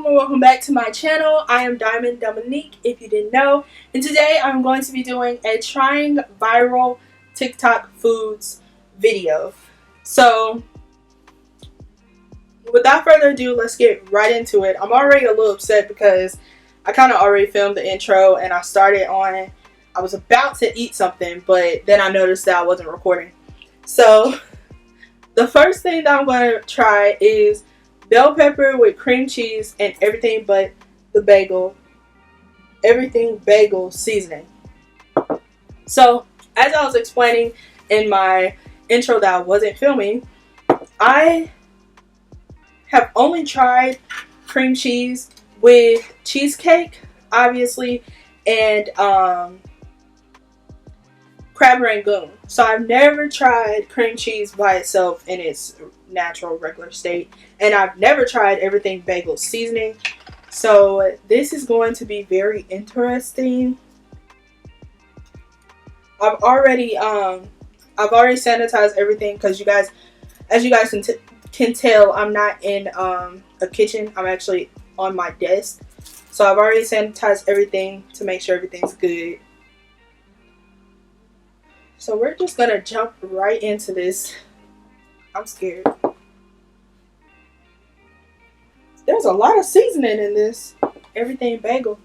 and welcome back to my channel. I am Diamond Dominique, if you didn't know, and today I'm going to be doing a trying viral TikTok foods video. So without further ado, let's get right into it. I'm already a little upset because I kind of already filmed the intro and I was about to eat something, but then I noticed that I wasn't recording. So the first thing that I'm going to try is bell pepper with cream cheese and everything bagel seasoning. So as I was explaining in my intro that I wasn't filming, I have only tried cream cheese with cheesecake, obviously, and crab rangoon. So I've never tried cream cheese by itself in its natural regular state, and I've never tried everything bagel seasoning. So this is going to be very interesting. I've already sanitized everything because as you guys can tell, I'm not in a kitchen. I'm actually on my desk. So I've already sanitized everything to make sure everything's good. So we're just gonna jump right into this. I'm scared. There's a lot of seasoning in this. Everything bagel.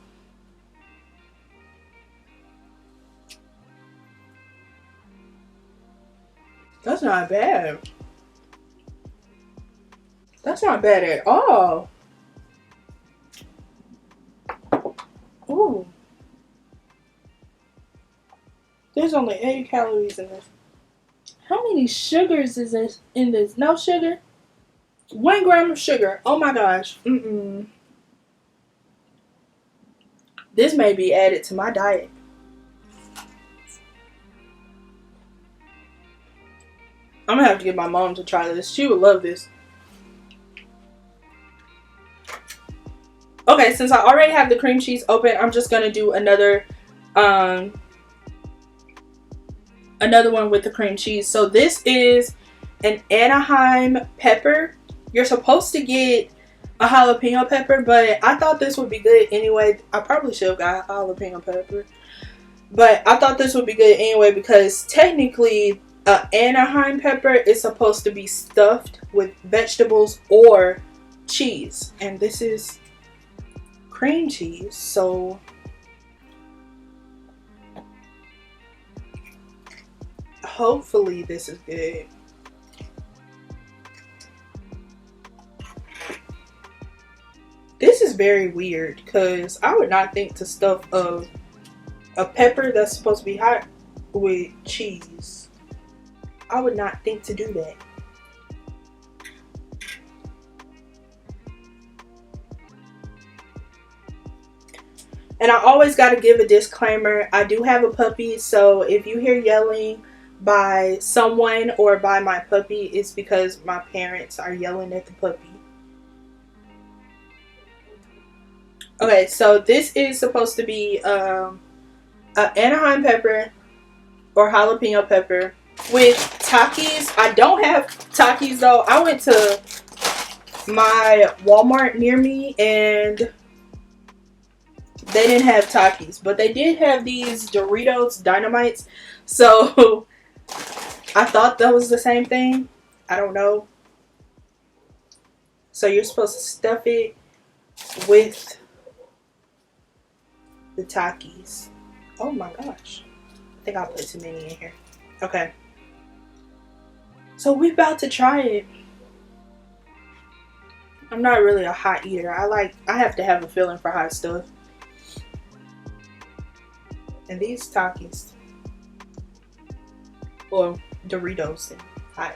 That's not bad. That's not bad at all. Ooh. There's only 80 calories in this. How many sugars is this in this? No sugar? 1 gram of sugar. Oh my gosh. This may be added to my diet. I'm gonna have to get my mom to try this. She would love this. Okay, since I already have the cream cheese open, I'm just gonna do another one with the cream cheese. So this is an Anaheim pepper. You're supposed to get a jalapeno pepper, but I thought this would be good anyway. I probably should have got a jalapeno pepper, but I thought this would be good anyway because technically Anaheim pepper is supposed to be stuffed with vegetables or cheese, and this is cream cheese, so hopefully this is good. This is very weird because I would not think to stuff a pepper that's supposed to be hot with cheese. I would not think to do that. And I always got to give a disclaimer. I do have a puppy, so if you hear yelling by someone or by my puppy, it's because my parents are yelling at the puppy. Okay, so this is supposed to be an Anaheim pepper or jalapeno pepper with Takis. I don't have Takis though. I went to my Walmart near me and they didn't have Takis, but they did have these Doritos Dynamites. So I thought that was the same thing. I don't know. So you're supposed to stuff it with the Takis. Oh my gosh. I think I'll put too many in here. Okay. So we're about to try it. I'm not really a hot eater. I have to have a feeling for hot stuff. And these Takis or Doritos and hot.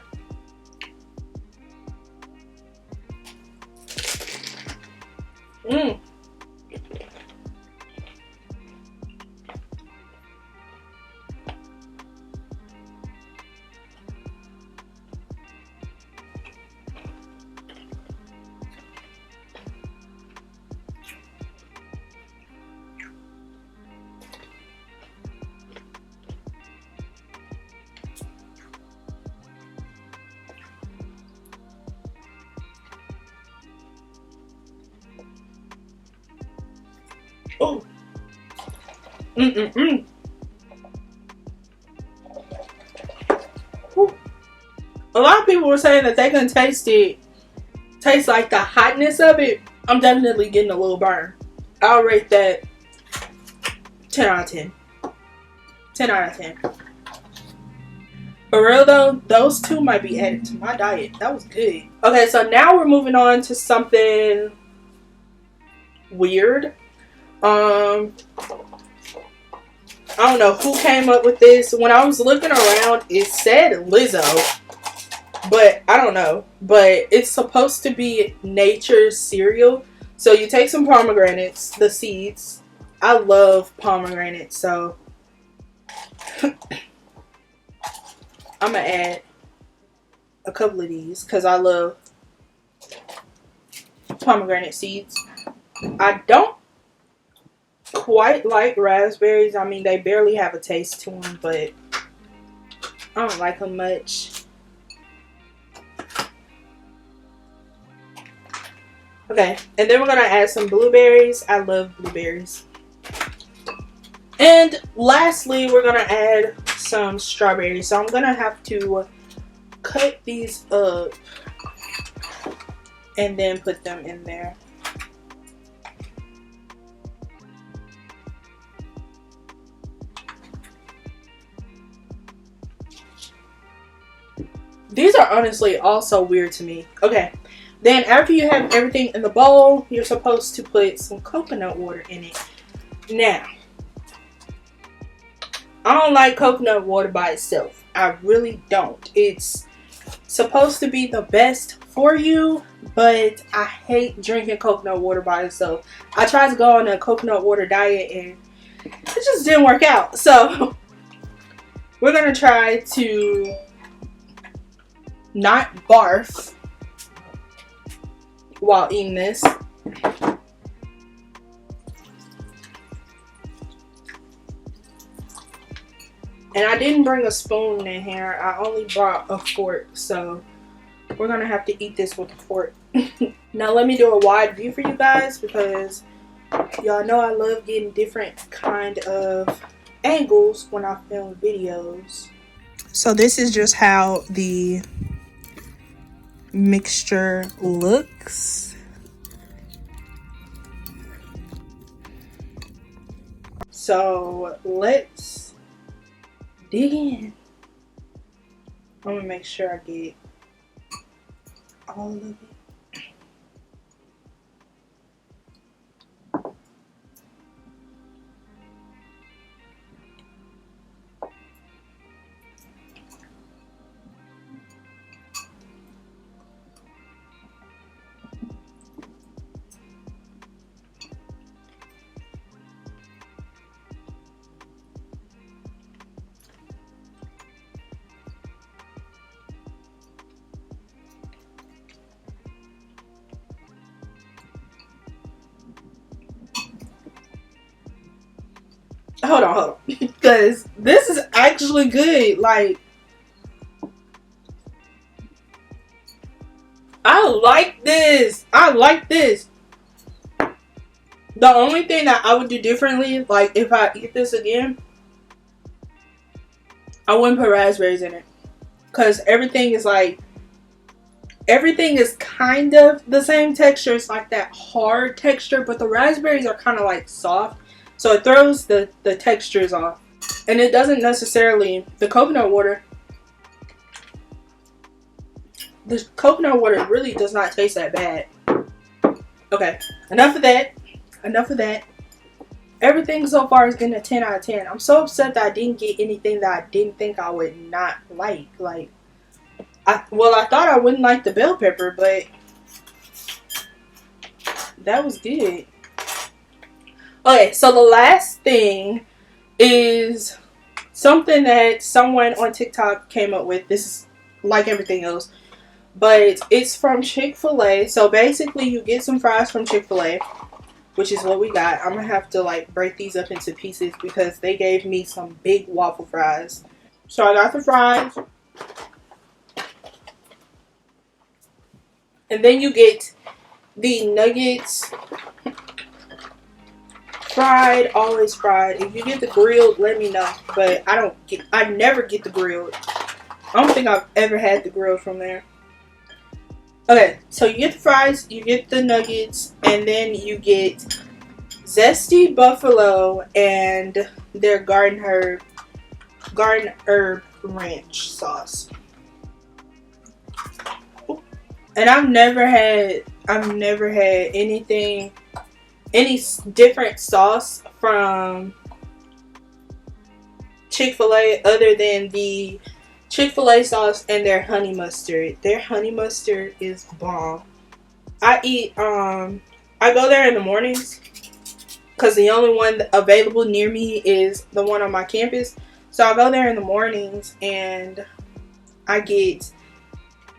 Oh. Mm-mm-mm. A lot of people were saying that they can taste it. Taste like the hotness of it. I'm definitely getting a little burn. I'll rate that 10 out of 10. 10 out of 10. For real though, those two might be added to my diet. That was good. Okay, so now we're moving on to something weird. I don't know who came up with this. When I was looking around, it said Lizzo. But I don't know. But it's supposed to be nature's cereal. So you take some pomegranates, the seeds. I love pomegranates, so I'm going to add a couple of these because I love pomegranate seeds. I don't quite like raspberries. I mean, they barely have a taste to them, but I don't like them much. Okay, and then we're going to add some blueberries. I love blueberries. And lastly, we're going to add some strawberries. So I'm going to have to cut these up and then put them in there. These are honestly all so weird to me. Okay. Then after you have everything in the bowl, you're supposed to put some coconut water in it. Now, I don't like coconut water by itself. I really don't. It's supposed to be the best for you, but I hate drinking coconut water by itself. I tried to go on a coconut water diet and it just didn't work out. So, we're going to try to not barf while eating this. And I didn't bring a spoon in here. I only brought a fork, so we're gonna have to eat this with a fork. Now let me do a wide view for you guys because y'all know I love getting different kind of angles when I film videos. So this is just how the mixture looks. So let's dig in. I'm gonna make sure I get all of it. Hold on, because this is actually good. Like, I like this. I like this. The only thing that I would do differently, like if I eat this again, I wouldn't put raspberries in it. Because everything is kind of the same texture. It's like that hard texture, but the raspberries are kind of like soft. So it throws the textures off. And it doesn't necessarily, the coconut water really does not taste that bad. Okay, enough of that. Everything so far is getting a 10 out of 10. I'm so upset that I didn't get anything that I didn't think I would not like. I thought I wouldn't like the bell pepper, but that was good. Okay, so the last thing is something that someone on TikTok came up with. This is like everything else, but it's from Chick-fil-A. So basically you get some fries from Chick-fil-A, which is what we got. I'm gonna have to like break these up into pieces because they gave me some big waffle fries. So I got the fries, and then you get the nuggets. fried, always fried. If you get the grilled, let me know. But I never get the grilled. I don't think I've ever had the grilled from there. Okay, so you get the fries, you get the nuggets, and then you get zesty buffalo and their garden herb ranch sauce. And I've never had any different sauce from Chick-fil-A other than the Chick-fil-A sauce and their honey mustard. Their honey mustard is bomb. I go there in the mornings because the only one available near me is the one on my campus. So I go there in the mornings and I get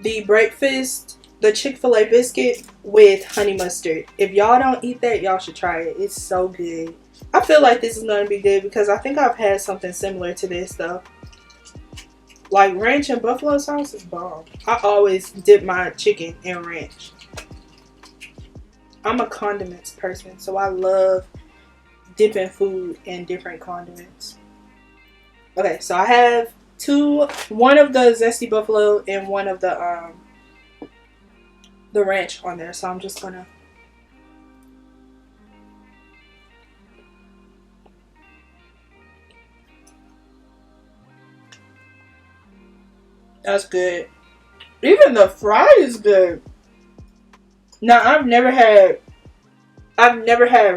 the breakfast, the Chick-fil-A biscuit with honey mustard. If y'all don't eat that, y'all should try it. It's so good. I feel like this is going to be good because I think I've had something similar to this though. Like ranch and buffalo sauce is bomb. I always dip my chicken in ranch. I'm a condiments person, so I love dipping food in different condiments. Okay, so I have one of the zesty buffalo and one of the ranch on there. So I'm just gonna that's good. Even the fry is good. Now I've never had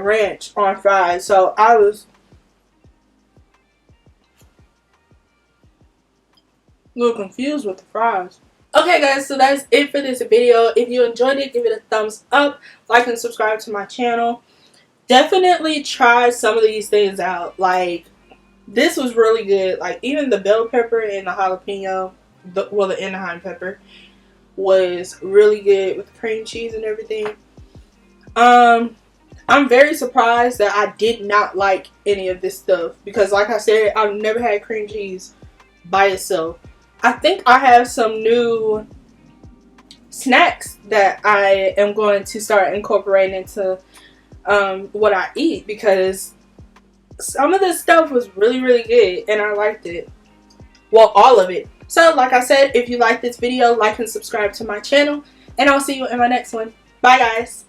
ranch on fries, so I was a little confused with the fries. Okay guys, so that's it for this video. If you enjoyed it, give it a thumbs up, like and subscribe to my channel. Definitely try some of these things out. Like, this was really good. Like, even the bell pepper and the jalapeno, the Anaheim pepper was really good with cream cheese and everything. I'm very surprised that I did not like any of this stuff because, like I said, I've never had cream cheese by itself. I think I have some new snacks that I am going to start incorporating into what I eat because some of this stuff was really, really good and I liked it. Well, all of it. So, like I said, if you like this video, like and subscribe to my channel and I'll see you in my next one. Bye, guys.